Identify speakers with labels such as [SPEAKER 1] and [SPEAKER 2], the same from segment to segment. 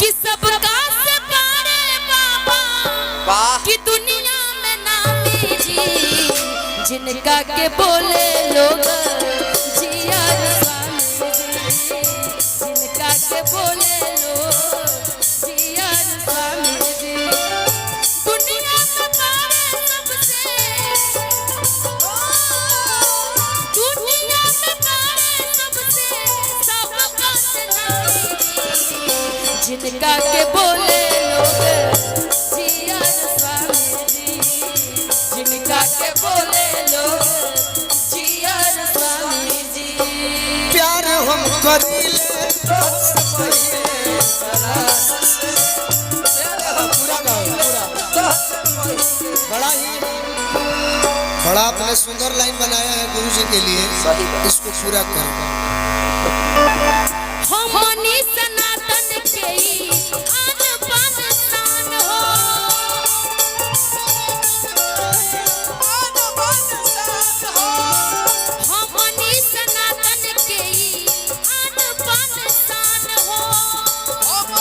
[SPEAKER 1] कि सबका से पारे बाबा कि दुनिया में नामी जी जिनका के बोले लोग जिया स्वामी जी जिनका के बोले लोग जिया स्वामी जी दुनिया में पारे सबसे दुनिया में पारे सबसे सबका से नामी जिनका के बोले लोग जिया स्वामी जी जिनका के बोले लोग जिया स्वामी जी
[SPEAKER 2] प्यार हम करीले बड़ा आपने सुंदर लाइन बनाया है गुरु जी के लिए, इसको पूरा करो।
[SPEAKER 1] हमनी सनातन के ही आन बान शान हो हमनी सनातन के ही आन बान शान हो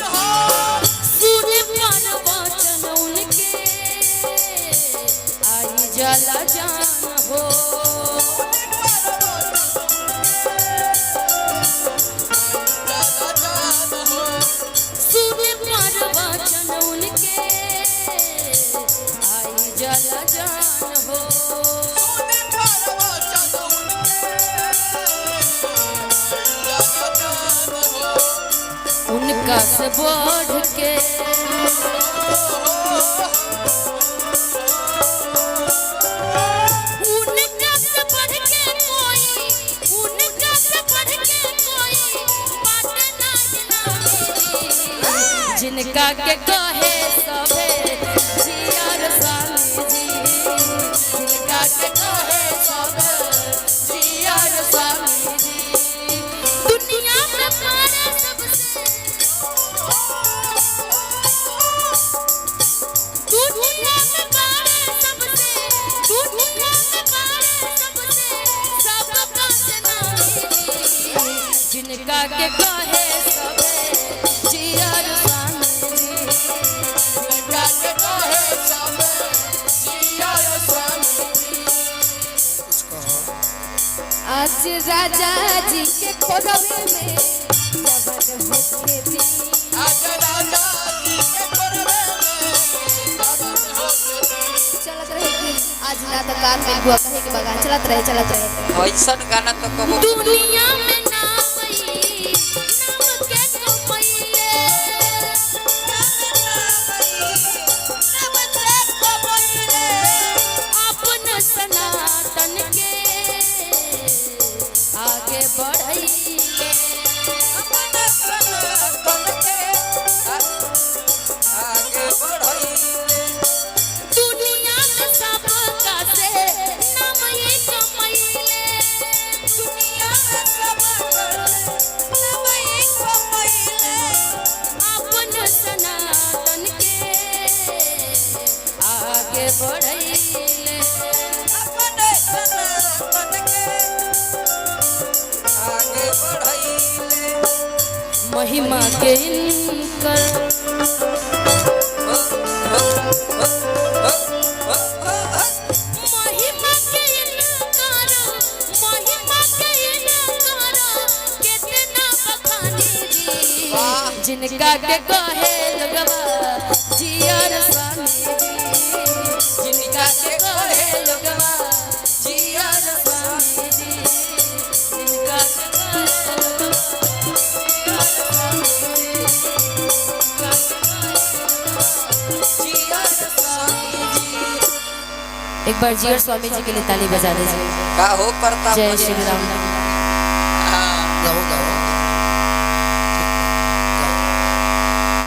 [SPEAKER 1] सुन पर वचन उनके आई जला जान हो वचन उनके आई जला जान हो उनका से बढ़ के उनका से बढ़ के कोई उनका से बढ़ के कोई बात नहीं जिनका के कहे सबे जिया स्वामी जी जिनका के कहे सबे जिया स्वामी जी दुनिया में पारे सबसे दुनिया में पारे सबसे दुनिया में पारे सबसे सबका से नामी जिनका के कहे सबे जिया आज राजा जी के खोरवे में जवन होके दी आज राजा जी के खोरवे में जवन होके दी चलत रहे कि आज ना तो कार में बुआ कहे के बगान चलत रहे
[SPEAKER 3] ऐसन गाना तो कबो
[SPEAKER 1] दुनिया में ना पई नाम के कमैले नाम के कमैले अपन सनातन के आगे बढ़ाइए
[SPEAKER 3] अपना सनातन के आगे बढ़ाइए
[SPEAKER 1] दुनिया में सबका से नाम ये कमाइले दुनिया में सबका नाम ये कमाइले अपन सनातन के आगे बढ़ाइले
[SPEAKER 3] अपने सनातन के आगे बढ़ाइए
[SPEAKER 1] महिमा के इनकर महिमा के इनकार कितना बखानी जी जिनका के कहे लोगवा जिया स्वामी जी जिनका के कहे लोगवा जिया स्वामी जी जिनका के कहे एक बार जिया स्वामी जी के लिए ताली बजा दीजिए।
[SPEAKER 3] का हो करता
[SPEAKER 1] जय श्री राम।
[SPEAKER 2] गाओ गाओ।